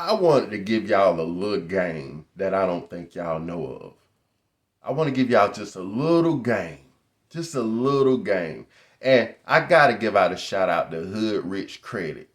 I wanted to give y'all a little game that I don't think y'all know of. I want to give y'all just a little game. Just a little game. And I got to give out a shout out to Hood Rich Credit,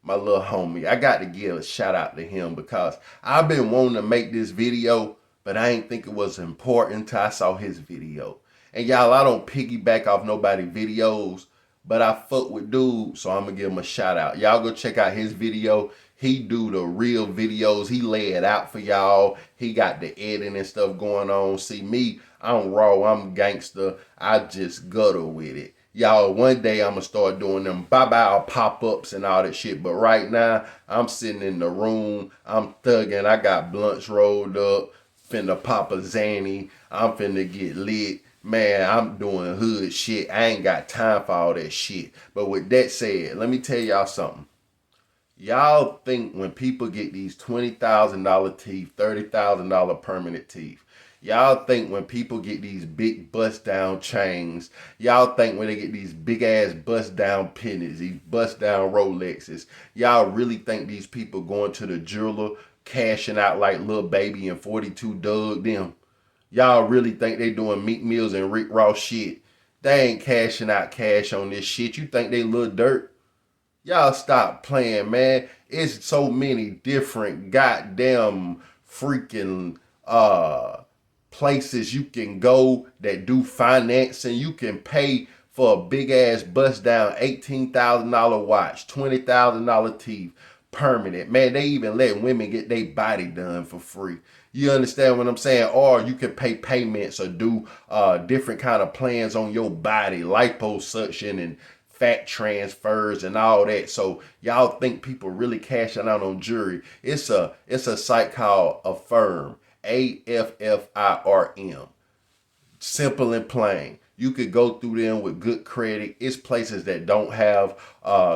my little homie. I got to give a shout out to him because I've been wanting to make this video, but I ain't think it was important until I saw his video. And y'all, I don't piggyback off nobody videos, but I fuck with dude, so I'm gonna give him a shout out. Y'all go check out his video. He do the real videos. He lay it out for y'all. He got the editing and stuff going on. See me, I'm raw, I'm gangster. I just gutter with it. Y'all, one day I'm gonna start doing them bye-bye pop-ups and all that shit. But right now, I'm sitting in the room. I'm thugging. I got blunts rolled up. Finna pop a Zanny. I'm finna get lit. Man, I'm doing hood shit. I ain't got time for all that shit. But with that said, let me tell y'all something. Y'all think when people get these $20,000 teeth, $30,000 permanent teeth, y'all think when people get these big bust down chains, y'all think when they get these big ass bust down pennies, these bust down Rolexes, y'all really think these people going to the jeweler cashing out like Lil Baby and 42 Doug them? Y'all really think they doing Meat Mills and Rick Ross shit? They ain't cashing out cash on this shit. You think they little dirt? Y'all stop playing, man. It's so many different goddamn freaking places you can go that do financing. You can pay for a big ass bust down $18,000 watch, $20,000 teeth, permanent. Man, they even let women get their body done for free. You understand what I'm saying? Or you can pay payments or do different kind of plans on your body, liposuction and fat transfers and all that. So y'all think people really cashing out on jewelry? It's a site called Affirm, Affirm. Simple and plain. You could go through them with good credit. It's places that don't have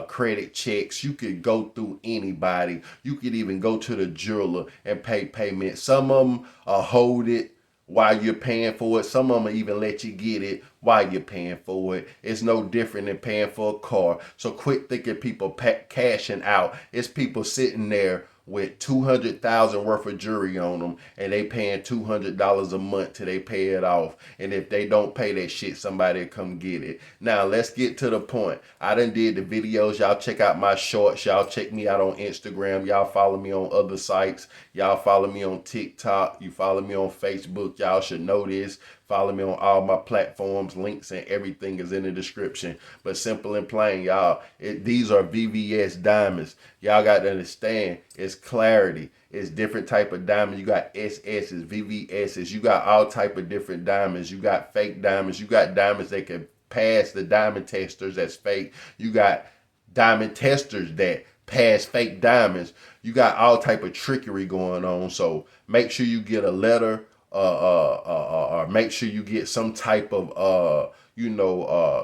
credit checks. You could go through anybody. You could even go to the jeweler and pay payment. Some of them hold it while you're paying for it. Some of them even let you get it while you're paying for it. It's no different than paying for a car. So quit thinking people cashing out. It's people sitting there with 200,000 worth of jewelry on them and they paying $200 a month till they pay it off. And if they don't pay that shit, somebody will come get it. Now let's get to the point. I done did the videos. Y'all check out my shorts. Y'all check me out on Instagram. Y'all follow me on other sites. Y'all follow me on TikTok. You follow me on Facebook. Y'all should know this. Follow me on all my platforms. Links and everything is in the description. But simple and plain, y'all, these are VVS diamonds. Y'all got to understand, it's clarity. It's different type of diamonds. You got SS's, VVS's. You got all type of different diamonds. You got fake diamonds. You got diamonds that can pass the diamond testers that's fake. You got diamond testers that pass fake diamonds. You got all type of trickery going on. So make sure you get a letter or make sure you get some type of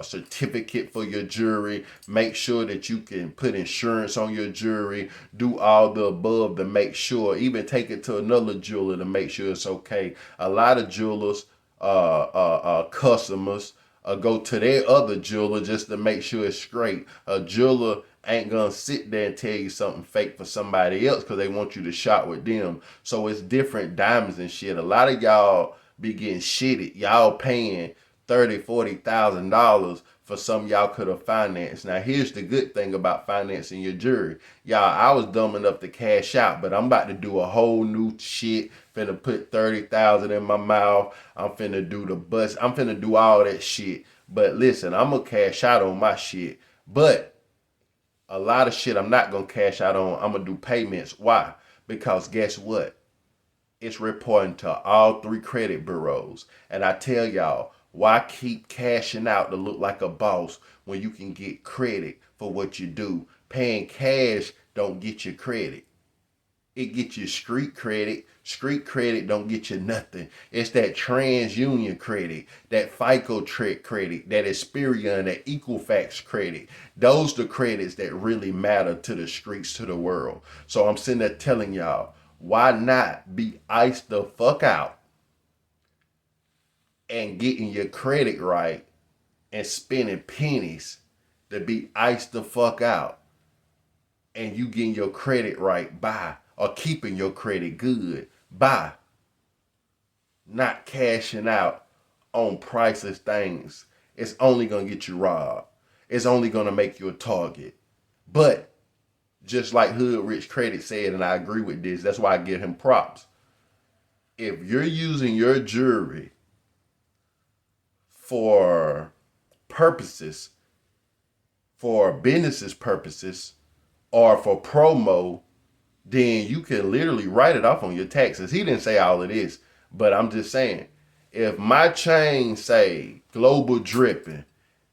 certificate for your jewelry. Make sure that you can put insurance on your jewelry. Do all the above to make sure. Even take it to another jeweler to make sure it's okay. A lot of jewelers, customers, go to their other jeweler just to make sure it's straight. A jeweler ain't gonna sit there and tell you something fake for somebody else because they want you to shop with them. So it's different diamonds and shit. A lot of y'all be getting shitted. Y'all paying $30,000, $40,000 for some y'all could have financed. Now here's the good thing about financing your jewelry. Y'all, I was dumb enough to cash out, but I'm about to do a whole new shit. Finna put 30,000 in my mouth. I'm finna do the bus. I'm finna do all that shit. But listen, I'm gonna cash out on my shit. But a lot of shit I'm not gonna cash out on. I'm gonna do payments. Why? Because guess what? It's reporting to all three credit bureaus. And I tell y'all, why keep cashing out to look like a boss when you can get credit for what you do? Paying cash don't get you credit. It gets you street credit. Street credit don't get you nothing. It's that TransUnion credit, that FICO credit, that Experian, that Equifax credit. Those the credits that really matter to the streets, to the world. So I'm sitting there telling y'all, why not be iced the fuck out and getting your credit right and spending pennies to be iced the fuck out and you getting your credit right by or keeping your credit good by not cashing out on priceless things. It's only going to get you robbed. It's only going to make you a target. But just like Hood Rich Credit said, and I agree with this, that's why I give him props. If you're using your jewelry for purposes, for businesses purposes, or for promo, then you can literally write it off on your taxes. He didn't say all of this, but I'm just saying, if my chain say global dripping,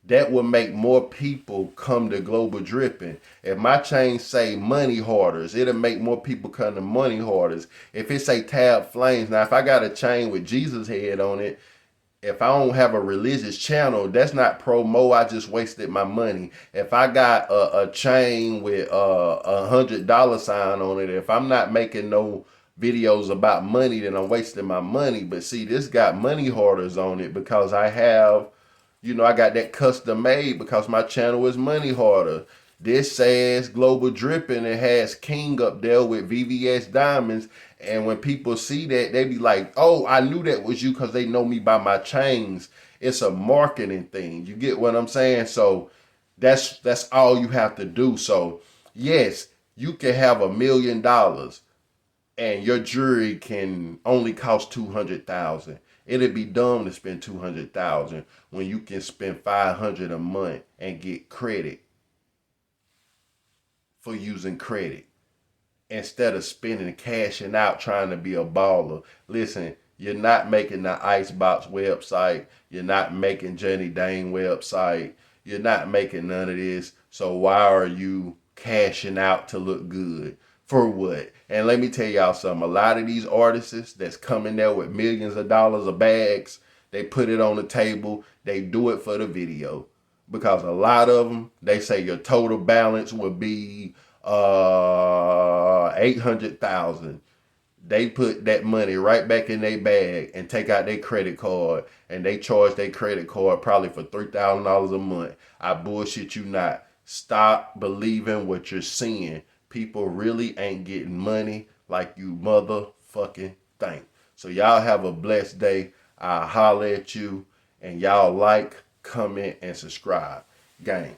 that will make more people come to global dripping. If my chain say money hoarders, it'll make more people come to money hoarders. If it say tab flames, now if I got a chain with Jesus head on it, if I don't have a religious channel, that's not promo. I just wasted my money. If I got a chain with $100 sign on it, if I'm not making no videos about money, then I'm wasting my money. But see, this got money hoarders on it because I have, I got that custom made because my channel is money hoarder. This says Global Dripping. It has King up there with VVS Diamonds. And when people see that, they be like, oh, I knew that was you because they know me by my chains. It's a marketing thing. You get what I'm saying? So that's all you have to do. So yes, you can have $1,000,000 and your jewelry can only cost 200,000. It'd be dumb to spend 200,000 when you can spend 500 a month and get credit for using credit instead of spending cashing out trying to be a baller. Listen, you're not making the Icebox website. You're not making Jenny Dane website. You're not making none of this. So why are you cashing out to look good? For what? And let me tell y'all something. A lot of these artists that's coming there with millions of dollars of bags, they put it on the table. They do it for the video. Because a lot of them, they say your total balance would be 800,000. They put that money right back in their bag and take out their credit card, and they charge their credit card probably for $3,000 a month. I bullshit you not. Stop believing what you're seeing. People really ain't getting money like you motherfucking think. So y'all have a blessed day. I'll holler at you, and y'all like, comment, and subscribe. Gang.